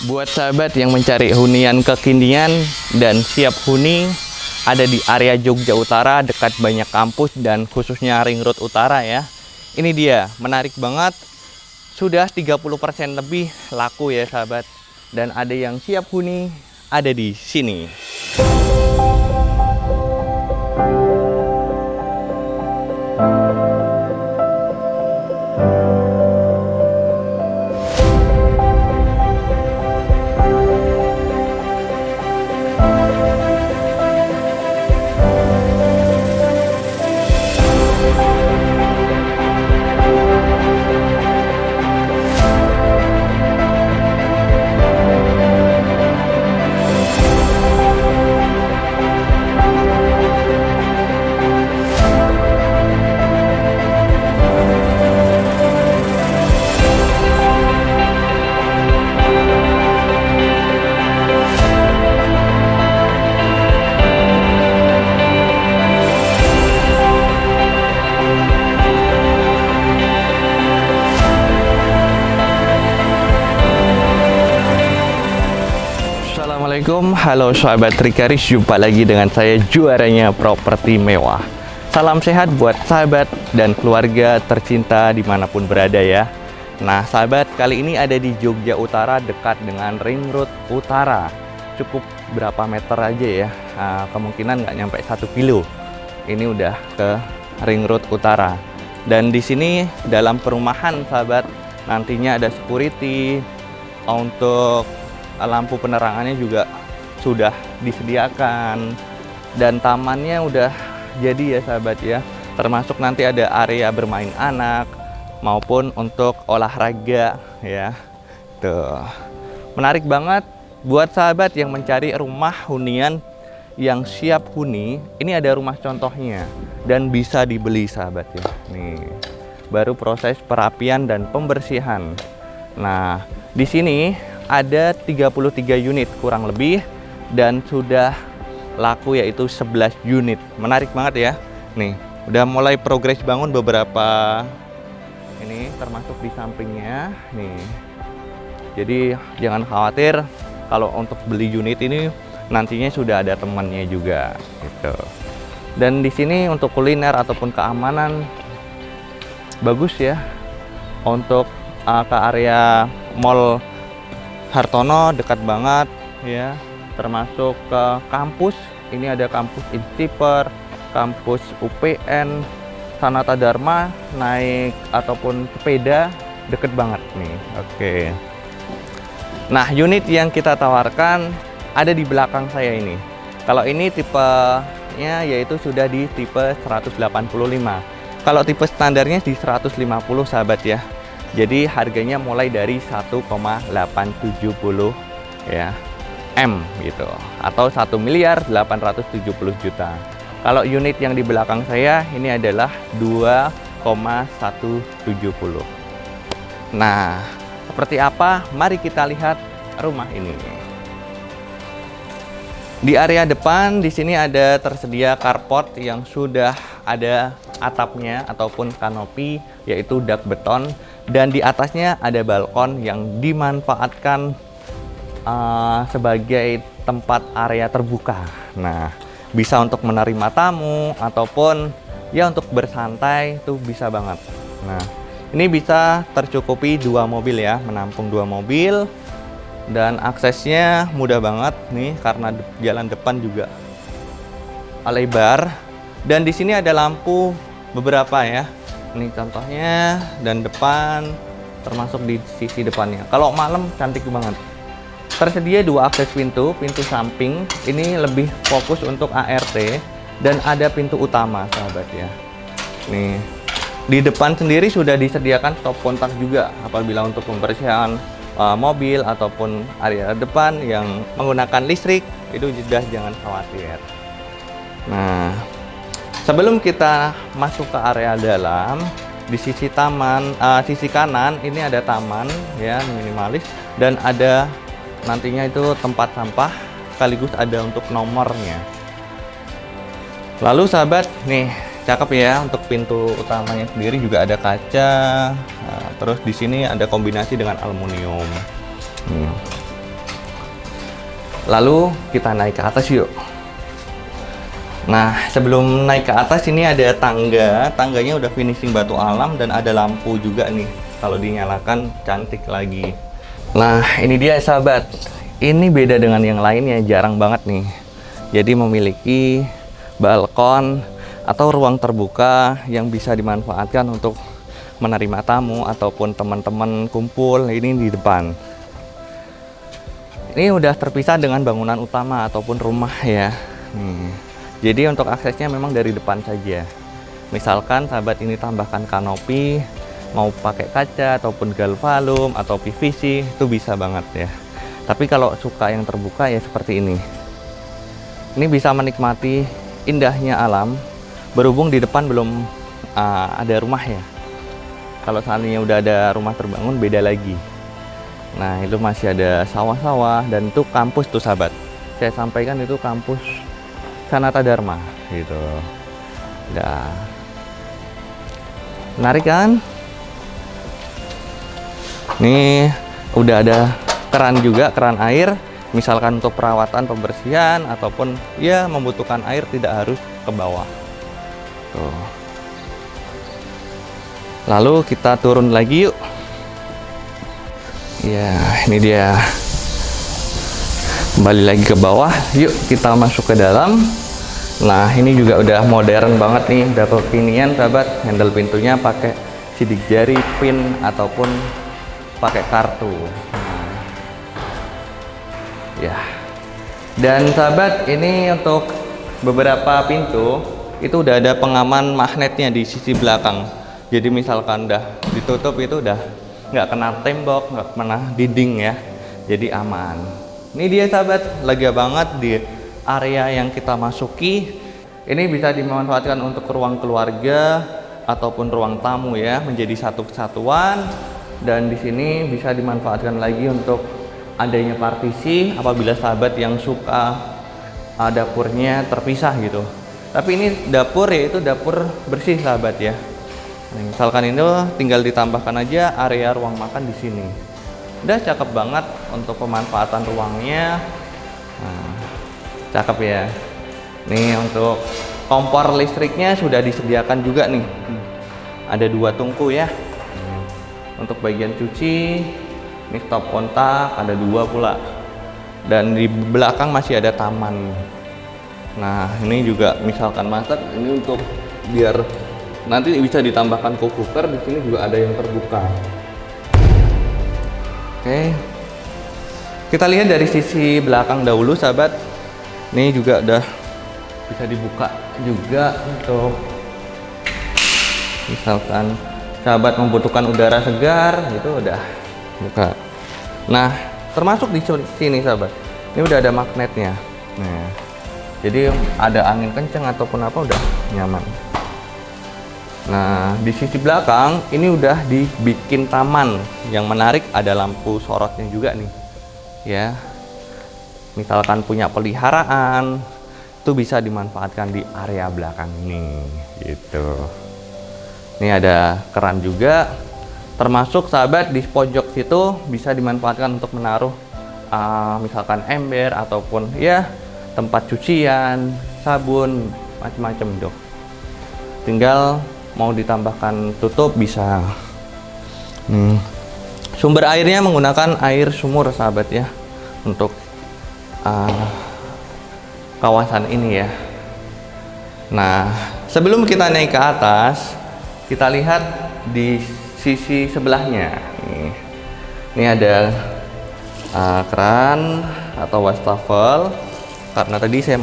Buat sahabat yang mencari hunian kekinian dan siap huni, ada di area Jogja Utara dekat banyak kampus dan khususnya Ring Road Utara ya. Ini dia, menarik banget. Sudah 30% lebih laku ya sahabat. Dan ada yang siap huni, ada di sini. Assalamualaikum, halo sahabat Trikaris, jumpa lagi dengan saya juaranya properti mewah. Salam sehat buat sahabat dan keluarga tercinta dimanapun berada ya. Nah sahabat, kali ini ada di Jogja Utara dekat dengan Ring Road Utara. Cukup berapa meter aja ya, kemungkinan nggak nyampe 1 kilo. Ini udah ke Ring Road Utara. Dan di sini dalam perumahan sahabat, nantinya ada security, untuk lampu penerangannya juga sudah disediakan, dan tamannya udah jadi ya sahabat ya, termasuk nanti ada area bermain anak maupun untuk olahraga ya. Tuh, menarik banget buat sahabat yang mencari rumah hunian yang siap huni. Ini ada rumah contohnya dan bisa dibeli sahabat ya. Nih, baru proses perapian dan pembersihan. Nah, di sini ada 33 unit kurang lebih dan sudah laku yaitu 11 unit. Menarik banget ya. Nih, udah mulai progres bangun beberapa ini, termasuk di sampingnya nih. Jadi jangan khawatir kalau untuk beli unit ini nantinya sudah ada temannya juga gitu. Dan di sini untuk kuliner ataupun keamanan bagus ya. Untuk ke area Mall Hartono dekat banget ya, termasuk ke kampus. Ini ada kampus Insiper, kampus UPN, Sanata Dharma, naik ataupun sepeda deket banget nih. Oke. Nah, unit yang kita tawarkan ada di belakang saya ini. Kalau ini tipenya yaitu sudah di tipe 185. Kalau tipe standarnya di 150 sahabat ya. Jadi harganya mulai dari 1,870 ya M gitu, atau 1.870.000.000. Kalau unit yang di belakang saya ini adalah 2,170. Nah, seperti apa? Mari kita lihat rumah ini. Di area depan di sini ada tersedia carport yang sudah ada atapnya ataupun kanopi, yaitu dak beton. Dan di atasnya ada balkon yang dimanfaatkan sebagai tempat area terbuka. Nah, bisa untuk menerima tamu ataupun ya untuk bersantai tuh bisa banget. Nah, ini bisa tercukupi 2 mobil ya, menampung 2 mobil. Dan aksesnya mudah banget nih karena jalan depan juga lebar. Dan di sini ada lampu beberapa ya. Ini contohnya, dan depan termasuk di sisi depannya. Kalau malam cantik banget. Tersedia 2 akses pintu, pintu samping ini lebih fokus untuk ART, dan ada pintu utama sahabat ya. Nih, di depan sendiri sudah disediakan stop kontak juga apabila untuk pembersihan mobil ataupun area depan yang menggunakan listrik, itu sudah jangan khawatir. Nah, sebelum kita masuk ke area dalam, di sisi taman, sisi kanan ini ada taman ya, minimalis, dan ada nantinya itu tempat sampah, sekaligus ada untuk nomornya. Lalu sahabat, nih cakep ya, untuk pintu utamanya sendiri juga ada kaca. Nah, terus di sini ada kombinasi dengan aluminium. Lalu kita naik ke atas yuk. Nah, sebelum naik ke atas ini ada tangga. Tangganya udah finishing batu alam dan ada lampu juga nih. Kalau dinyalakan cantik lagi. Nah, ini dia sahabat. Ini beda dengan yang lainnya, jarang banget nih. Jadi memiliki balkon atau ruang terbuka yang bisa dimanfaatkan untuk menerima tamu ataupun teman-teman kumpul. Ini di depan. Ini udah terpisah dengan bangunan utama ataupun rumah ya. Jadi untuk aksesnya memang dari depan saja. Misalkan sahabat ini tambahkan kanopi, mau pakai kaca ataupun galvalum atau PVC, itu bisa banget ya. Tapi kalau suka yang terbuka ya seperti ini. Ini bisa menikmati indahnya alam, berhubung di depan belum ada rumah ya. Kalau seandainya udah ada rumah terbangun beda lagi. Nah, itu masih ada sawah-sawah dan itu kampus tuh sahabat. Saya sampaikan itu kampus Sanata Dharma gitu. Nah, menarik kan? Nih udah ada keran juga, keran air. Misalkan untuk perawatan, pembersihan ataupun ya membutuhkan air tidak harus ke bawah. Tuh. Lalu kita turun lagi yuk. Ya, ini dia. Kembali lagi ke bawah. Yuk kita masuk ke dalam. Nah, ini juga udah modern banget nih, udah kekinian sahabat. Handle pintunya pakai sidik jari, pin ataupun pakai kartu. Ya. Dan sahabat, ini untuk beberapa pintu itu udah ada pengaman magnetnya di sisi belakang. Jadi misalkan udah ditutup itu udah nggak kena tembok, nggak kena dinding ya. Jadi aman. Ini dia sahabat, lega banget di area yang kita masuki. Ini bisa dimanfaatkan untuk ruang keluarga ataupun ruang tamu ya, menjadi satu kesatuan. Dan di sini bisa dimanfaatkan lagi untuk adanya partisi apabila sahabat yang suka dapurnya terpisah gitu. Tapi ini dapur ya, itu dapur bersih sahabat ya. Nah, misalkan ini tinggal ditambahkan aja area ruang makan di sini. Udah cakep banget untuk pemanfaatan ruangnya. Nah, cakep ya. Nih untuk kompor listriknya sudah disediakan juga nih. Ada 2 tungku ya. Untuk bagian cuci, ini stop kontak, ada 2 pula. Dan di belakang masih ada taman. Nah, ini juga misalkan masak, ini untuk biar nanti bisa ditambahkan cooker. Di sini juga ada yang terbuka. Oke. Kita lihat dari sisi belakang dahulu sahabat. Ini juga udah bisa dibuka juga untuk misalkan sahabat membutuhkan udara segar, itu udah buka. Nah, termasuk di sini sahabat, ini udah ada magnetnya. Nah, jadi ada angin kencang ataupun apa udah nyaman. Nah, di sisi belakang ini udah dibikin taman. Yang menarik ada lampu sorotnya juga nih. Ya. Misalkan punya peliharaan, itu bisa dimanfaatkan di area belakang ini gitu. Ini ada keran juga. Termasuk sahabat di pojok situ bisa dimanfaatkan untuk menaruh misalkan ember ataupun ya tempat cucian, sabun, macam-macam dok. Tinggal mau ditambahkan tutup bisa. Sumber airnya menggunakan air sumur sahabat ya untuk kawasan ini ya. Nah, sebelum kita naik ke atas, kita lihat di sisi sebelahnya. Ini ada keran atau wastafel. Karena tadi saya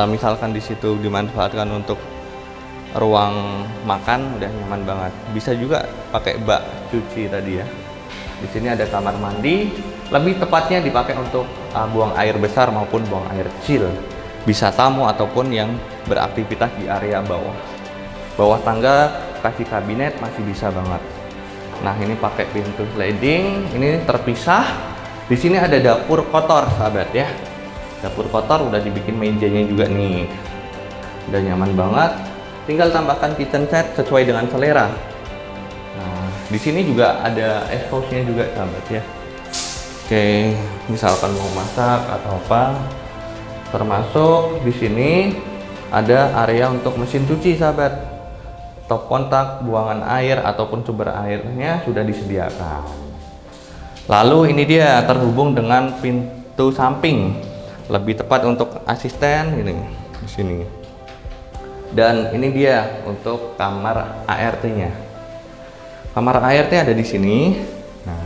misalkan di situ dimanfaatkan untuk ruang makan, udah nyaman banget. Bisa juga pakai bak cuci tadi ya. Di sini ada kamar mandi, lebih tepatnya dipakai untuk buang air besar maupun buang air kecil. Bisa tamu ataupun yang beraktivitas di area bawah. Bawah tangga kasih kabinet masih bisa banget. Nah, ini pakai pintu sliding, ini terpisah. Di sini ada dapur kotor sahabat ya. Dapur kotor udah dibikin mejanya juga nih. Udah nyaman banget. Tinggal tambahkan kitchen set sesuai dengan selera. Nah, di sini juga ada exhaust-nya juga sahabat ya. Oke, misalkan mau masak atau apa, termasuk di sini ada area untuk mesin cuci sahabat. Top kontak, buangan air ataupun sumber airnya sudah disediakan. Lalu ini dia terhubung dengan pintu samping, lebih tepat untuk asisten ini di sini. Dan ini dia untuk kamar ART-nya. Kamar ART ada di sini. Nah,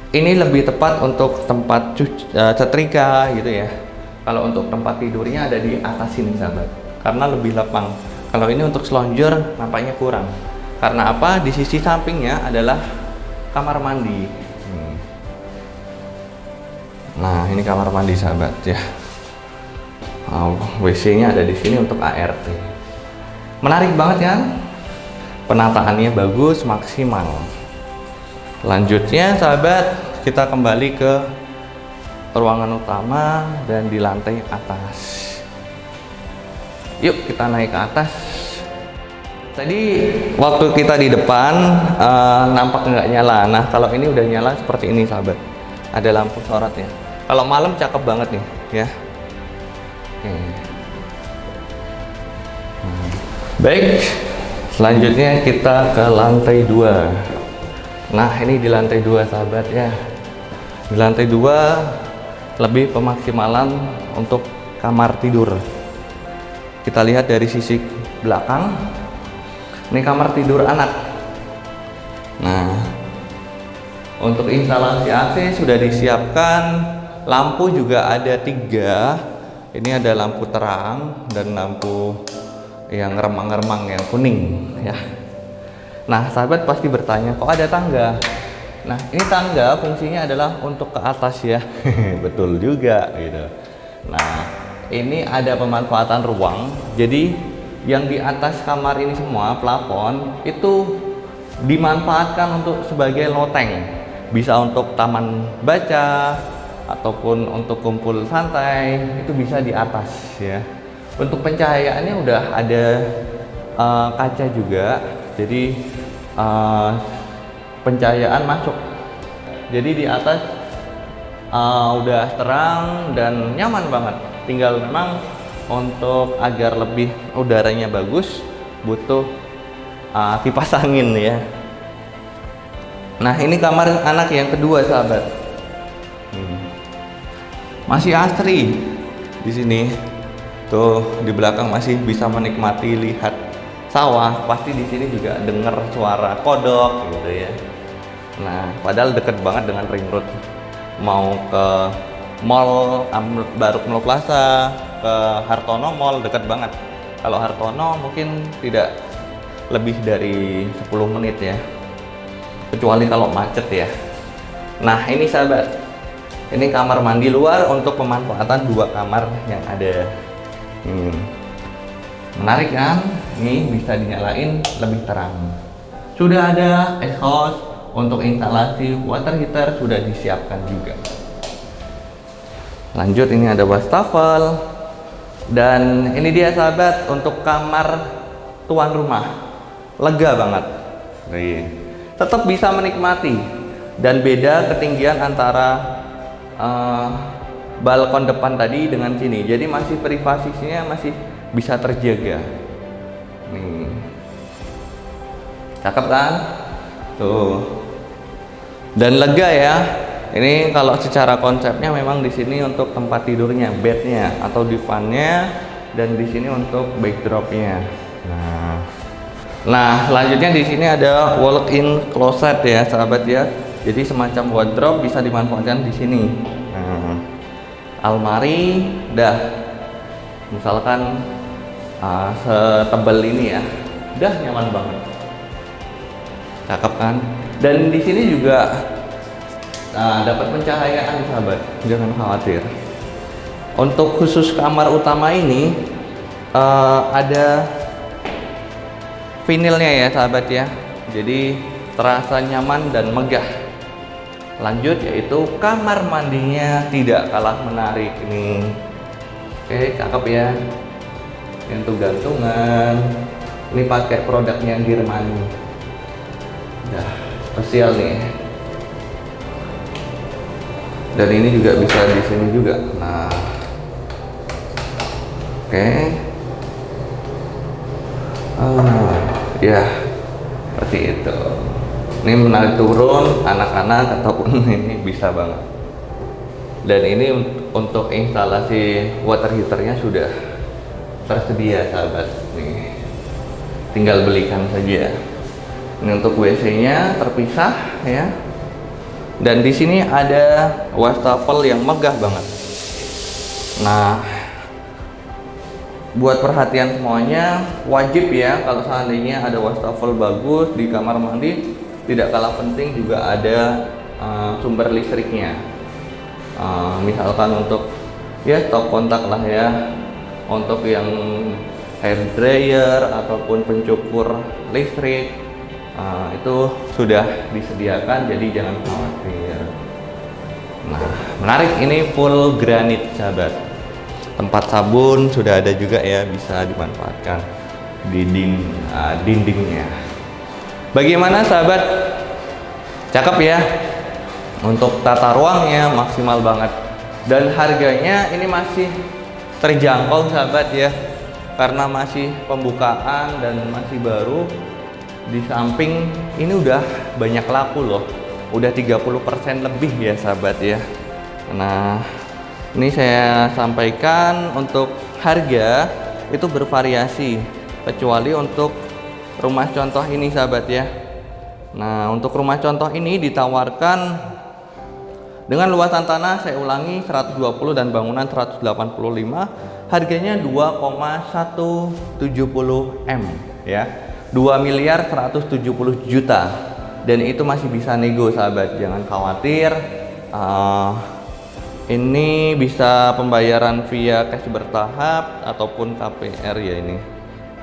ini lebih tepat untuk tempat setrika gitu ya. Kalau untuk tempat tidurnya ada di atas sini sahabat, karena lebih lapang. Kalau ini untuk selonjor nampaknya kurang. Karena apa? Di sisi sampingnya adalah kamar mandi. Nah, ini kamar mandi sahabat ya. WC-nya ada di sini untuk ART. Menarik banget kan? Penataannya bagus, maksimal. Lanjutnya sahabat, kita kembali ke ruangan utama dan di lantai atas. Yuk kita naik ke atas. Tadi waktu kita di depan nampak nggak nyala. Nah kalau ini udah nyala seperti ini sahabat. Ada lampu sorot ya. Kalau malam cakep banget nih ya. Oke. Baik, selanjutnya kita ke lantai 2. Nah ini di lantai 2 sahabat ya. Di lantai 2 lebih pemaksimalan untuk kamar tidur. Kita lihat dari sisi belakang. Ini kamar tidur anak. Nah, untuk instalasi AC sudah disiapkan. Lampu juga ada 3. Ini ada lampu terang dan lampu yang remang-remang yang kuning ya. Nah, sahabat pasti bertanya, kok ada tangga? Nah, ini tangga fungsinya adalah untuk ke atas ya. Betul juga gitu. Nah, ini ada pemanfaatan ruang. Jadi yang di atas kamar ini semua plafon itu dimanfaatkan untuk sebagai loteng. Bisa untuk taman baca ataupun untuk kumpul santai, itu bisa di atas ya. Untuk pencahayaannya udah ada kaca juga. Jadi pencahayaan masuk. Jadi di atas udah terang dan nyaman banget. Tinggal memang untuk agar lebih udaranya bagus butuh kipas angin ya. Nah ini kamar anak yang kedua sahabat. Masih asri di sini. Tuh di belakang masih bisa menikmati lihat sawah. Pasti di sini juga dengar suara kodok gitu ya. Nah padahal deket banget dengan ring road. Mau ke Mall Baruk Mall Plaza, ke Hartono Mall dekat banget. Kalau Hartono mungkin tidak lebih dari 10 menit ya, kecuali kalau macet ya. Nah ini sahabat, ini kamar mandi luar untuk pemanfaatan 2 kamar yang ada. Menarik kan? Ini bisa dinyalain lebih terang. Sudah ada exhaust untuk instalasi water heater, sudah disiapkan juga. Lanjut, ini ada wastafel. Dan ini dia sahabat untuk kamar tuan rumah. Lega banget. Tetap bisa menikmati. Dan beda ketinggian antara balkon depan tadi dengan sini. Jadi masih privasinya masih bisa terjaga. Nih. Cakep kan? Tuh. Dan lega ya. Ini kalau secara konsepnya memang di sini untuk tempat tidurnya, bednya atau divannya, dan di sini untuk backdropnya. Nah, selanjutnya di sini ada walk-in closet ya, sahabat ya. Jadi semacam wardrobe bisa dimanfaatkan di sini. Almari, dah, misalkan setebal ini ya, dah nyaman banget. Cakep kan? Dan di sini juga dapat pencahayaan sahabat, jangan khawatir. Untuk khusus kamar utama ini ada vinilnya ya sahabat ya, jadi terasa nyaman dan megah. Lanjut yaitu kamar mandinya tidak kalah menarik ini. Oke, cakep ya. Untuk gantungan ini pakai produknya Germany, nah spesial nih. Dan ini juga bisa di sini juga. Nah, oke. Ya, seperti itu. Ini menarik turun anak-anak ataupun ini bisa banget. Dan ini untuk instalasi water heaternya sudah tersedia, sahabat. Nih, tinggal belikan saja. Ini untuk WC-nya terpisah ya. Dan di sini ada wastafel yang megah banget. Nah, buat perhatian semuanya, wajib ya kalau seandainya ada wastafel bagus di kamar mandi, tidak kalah penting juga ada sumber listriknya. Misalkan untuk ya stop kontak lah ya, untuk yang hair dryer ataupun pencukur listrik, itu sudah disediakan, jadi jangan khawatir. Nah, menarik, ini full granit, sahabat. Tempat sabun sudah ada juga ya, bisa dimanfaatkan di dindingnya. Bagaimana, sahabat? Cakep ya. Untuk tata ruangnya maksimal banget, dan harganya ini masih terjangkau, sahabat ya, karena masih pembukaan dan masih baru. Di samping ini udah banyak laku loh, udah 30% lebih ya, sahabat ya. Nah, ini saya sampaikan untuk harga itu bervariasi, kecuali untuk rumah contoh ini, sahabat ya. Nah, untuk rumah contoh ini ditawarkan dengan luasan tanah, saya ulangi, 120 dan bangunan 185, harganya 2,170 M ya. 2 miliar 170 juta. Dan itu masih bisa nego, sahabat, jangan khawatir. Ini bisa pembayaran via cash bertahap ataupun KPR ya, ini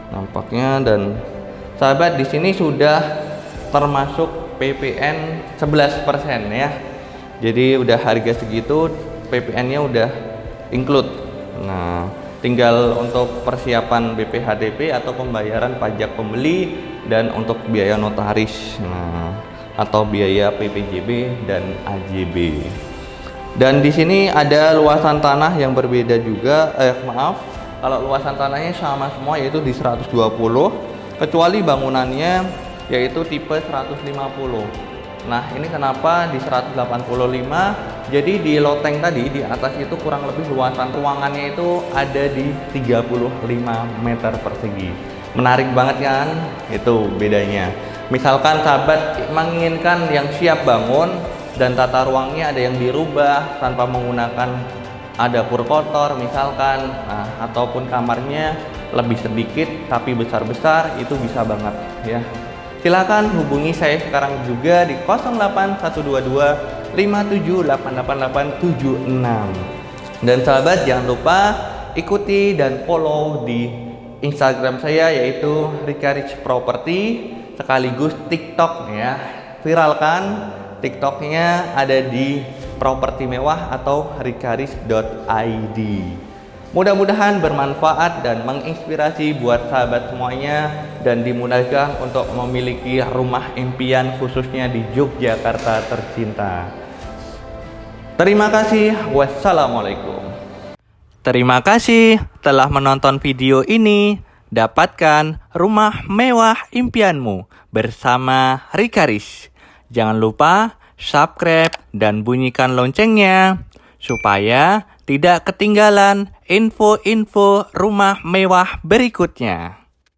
nampaknya. Dan sahabat, di sini sudah termasuk PPN 11% ya. Jadi udah harga segitu, PPN-nya udah include. Nah, tinggal untuk persiapan BPHDP atau pembayaran pajak pembeli dan untuk biaya notaris, atau biaya PPJB dan AJB. Dan di sini ada luasan tanah yang berbeda juga. Kalau luasan tanahnya sama semua, yaitu di 120, kecuali bangunannya yaitu tipe 150. Nah, ini kenapa di 185? Jadi di loteng tadi di atas itu kurang lebih luasan ruangannya itu ada di 35 meter persegi. Menarik banget kan? Itu bedanya. Misalkan sahabat menginginkan yang siap bangun dan tata ruangnya ada yang dirubah tanpa menggunakan dapur kotor misalkan, ataupun kamarnya lebih sedikit tapi besar-besar, itu bisa banget ya. Silakan hubungi saya sekarang juga di 08122 578886. Dan sahabat, jangan lupa ikuti dan follow di Instagram saya, yaitu Rika Rich Property, sekaligus TikTok ya. Viralkan TikToknya, ada di Properti Mewah atau rikaris.id. Mudah-mudahan bermanfaat dan menginspirasi buat sahabat semuanya, dan dimudahkan untuk memiliki rumah impian khususnya di Yogyakarta tercinta. Terima kasih. Wassalamualaikum. Terima kasih telah menonton video ini. Dapatkan rumah mewah impianmu bersama Rikaris. Jangan lupa subscribe dan bunyikan loncengnya supaya tidak ketinggalan info-info rumah mewah berikutnya.